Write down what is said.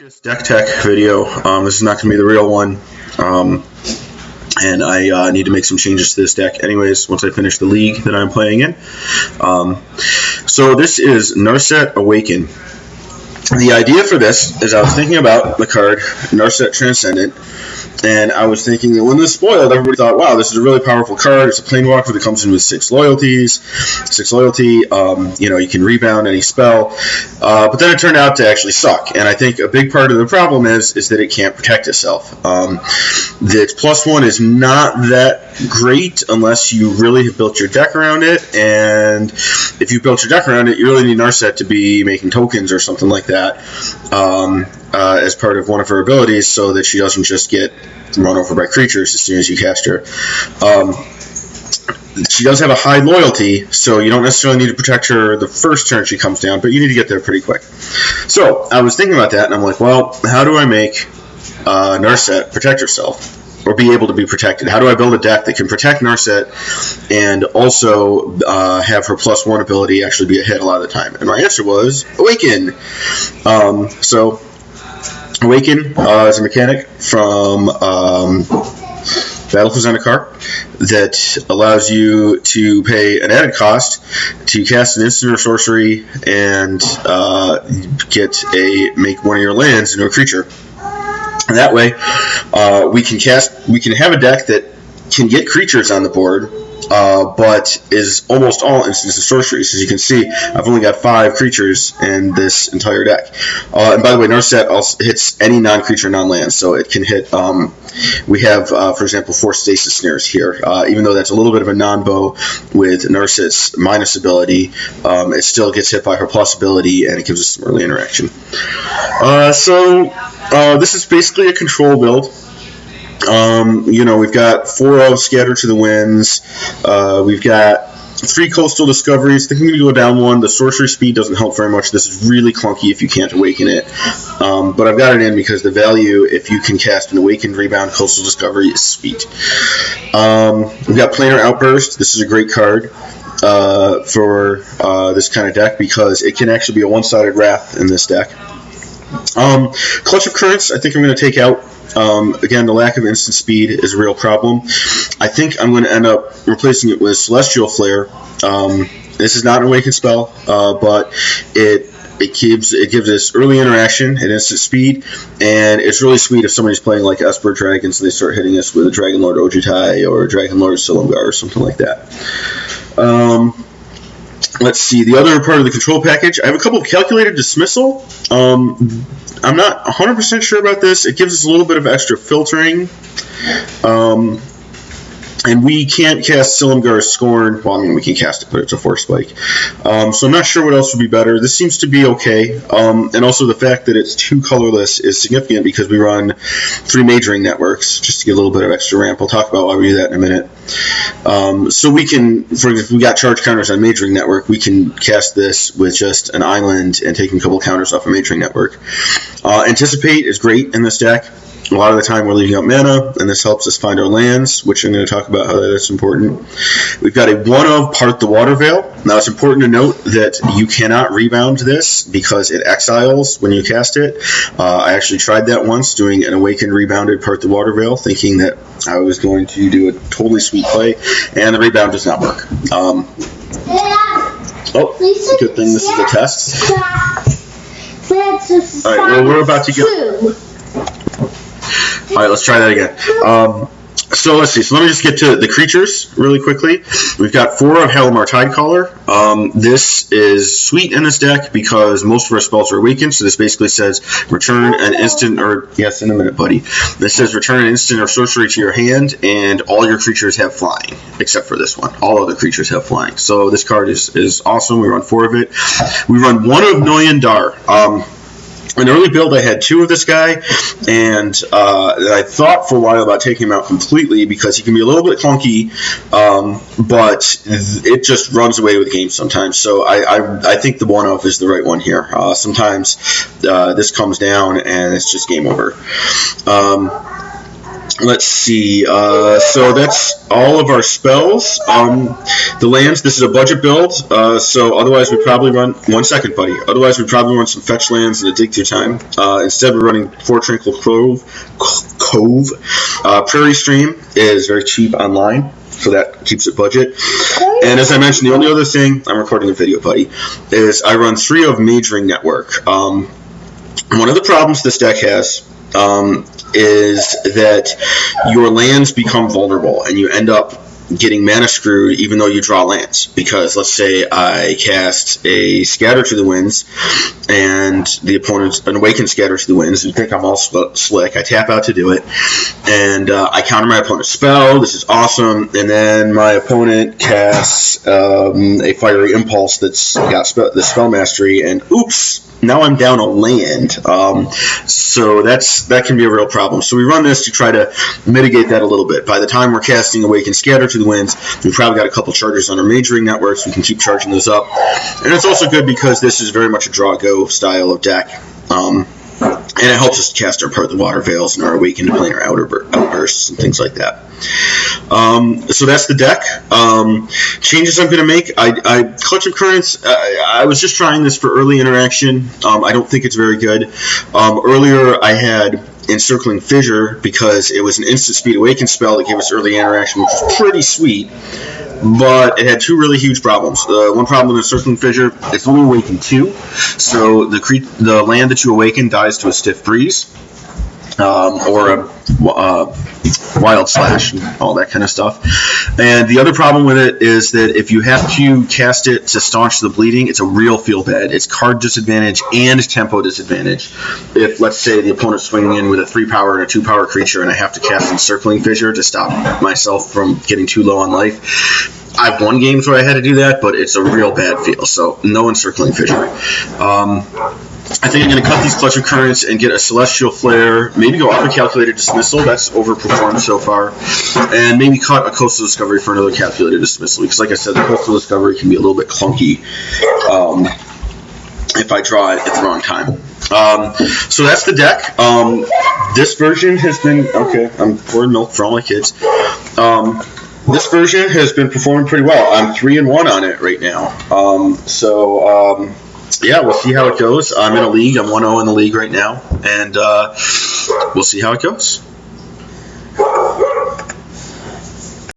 This deck tech video. This is not going to be the real one, and I need to make some changes to this deck anyways once I finish the league that I'm playing in. So this is Narset Awaken. The idea for this is I was thinking about the card Narset Transcendent, and I was thinking that when this spoiled, everybody thought, wow, this is a really powerful card. It's a Planewalker that comes in with 6 loyalties. 6 loyalty, you can rebound any spell. But then it turned out to actually suck. And I think a big part of the problem is that it can't protect itself. That +1 is not that great unless you really have built your deck around it. And if you built your deck around it, you really need Narset to be making tokens or something like that. As part of one of her abilities, so that she doesn't just get run over by creatures as soon as you cast her. She does have a high loyalty, so you don't necessarily need to protect her the first turn she comes down, but you need to get there pretty quick. So I was thinking about that, and I'm like, well, how do I make Narset protect herself, or be able to be protected? How do I build a deck that can protect Narset and also have her +1 ability actually be a hit a lot of the time? And my answer was Awaken. So Awaken is a mechanic from Battle for Zendikar that allows you to pay an added cost to cast an instant or sorcery and make one of your lands into a creature. And that way, we can have a deck that can get creatures on the board, but is almost all instants of sorceries. As you can see, I've only got 5 creatures in this entire deck. And by the way, Narset also hits any non-creature, non-land, so it can hit. We have, for example, 4 stasis snares here. Even though that's a little bit of a non-bow with Narset's minus ability, it still gets hit by her plus ability, and it gives us some early interaction. This is basically a control build. We've got 4 of Scatter to the Winds. We've got 3 Coastal Discoveries. I think I'm going to go down 1. The sorcery speed doesn't help very much. This is really clunky if you can't awaken it. But I've got it in because the value, if you can cast an Awakened Rebound Coastal Discovery, is sweet. We've got Planar Outburst. This is a great card for this kind of deck because it can actually be a one-sided Wrath in this deck. Clutch of Currents, I think I'm going to take out. Again, the lack of instant speed is a real problem. I think I'm going to end up replacing it with Celestial Flare. This is not an Awakened spell, but it gives us early interaction at instant speed, and it's really sweet if somebody's playing like Esper Dragons and they start hitting us with a Dragon Lord Ojutai or a Dragon Lord Silumgar or something like that. Let's see, the other part of the control package, I have a couple of Calculated Dismissal. I'm not 100% sure about this. It gives us a little bit of extra filtering. And we can't cast Silumgar's Scorn. Well, I mean, we can cast it, but it's a Force Spike. So I'm not sure what else would be better. This seems to be okay. And also the fact that it's 2 colorless is significant because we run 3 majoring networks, just to get a little bit of extra ramp. I'll talk about why we do that in a minute. So we can, for example, if we got charge counters on majoring network, we can cast this with just an island and taking a couple counters off a majoring network. Anticipate is great in this deck. A lot of the time we're leaving out mana, and this helps us find our lands, which I'm going to talk about how that's important. We've got a 1 of Part the Water Veil. Now it's important to note that you cannot rebound this because it exiles when you cast it. I actually tried that once, doing an Awakened Rebounded Part the Water Veil, thinking that I was going to do a totally sweet play, and the rebound does not work. Good thing this is a test. Alright, well, we're about to go. Alright, let's try that again. So let's see. So let me just get to the creatures really quickly. We've got 4 of Halimar Tidecaller. This is sweet in this deck because most of our spells are awakened. So this basically says return an instant, or yes, in a minute, buddy. This says return an instant or sorcery to your hand, and all your creatures have flying, except for this one. All other creatures have flying. So this card is awesome. We run 4 of it. We run 1 of Noyandar. In early build, I had 2 of this guy, and I thought for a while about taking him out completely because he can be a little bit clunky, but it just runs away with games sometimes. So I think the 1 of is the right one here. Sometimes this comes down and it's just game over. let's see. So that's all of our spells. The lands. This is a budget build. So otherwise we probably run 1 second, buddy. Otherwise we probably run some fetch lands and a dig through time. Instead we're running 4 Tranquil Cove. Prairie Stream is very cheap online, so that keeps it budget. And as I mentioned, the only other thing, I'm recording a video, buddy, is I run 3 of Majoring Network. One of the problems this deck has is that your lands become vulnerable, and you end up getting mana screwed even though you draw lands. Because let's say I cast a Scatter to the Winds, and the opponent's an Awaken Scatter to the Winds, and think I'm all slick. I tap out to do it, and I counter my opponent's spell. This is awesome. And then my opponent casts a Fiery Impulse that's got the spell mastery, and oops, now I'm down a land. So that can be a real problem. So we run this to try to mitigate that a little bit. By the time we're casting Awaken Scatter to the Winds, we've probably got a couple charges on our Majoring Networks. We can keep charging those up. And it's also good because this is very much a draw-go style of deck. And it helps us cast our Part the Water Veils and our Awaken to Planar Outbursts and things like that. So that's the deck. Changes I'm going to make. Clutch of Currents, I was just trying this for early interaction. I don't think it's very good. Earlier I had Encircling Fissure because it was an instant speed Awaken spell that gave us early interaction, which was pretty sweet. But it had 2 really huge problems. One problem with Encircling Fissure, it's only Awaken 2, so the land that you awaken dies to a Stiff Breeze, or a Wild Slash, and all that kind of stuff. And the other problem with it is that if you have to cast it to staunch the bleeding, it's a real feel bad. It's card disadvantage and tempo disadvantage. If, let's say, the opponent's swinging in with a 3-power and a 2-power creature, and I have to cast Encircling Fissure to stop myself from getting too low on life. I've won games where I had to do that, but it's a real bad feel, so no Encircling Fissure. I think I'm going to cut these Clutch of Currents and get a Celestial Flare, maybe go up a Calculated Dismissal, that's overperformed so far, and maybe cut a Coastal Discovery for another Calculated Dismissal, because like I said, the Coastal Discovery can be a little bit clunky if I draw it at the wrong time. So that's the deck. This version has been, okay, I'm pouring milk for all my kids. This version has been performing pretty well. I'm 3-1 on it right now. Yeah, we'll see how it goes. I'm in a league. I'm 1-0 in the league right now, and we'll see how it goes.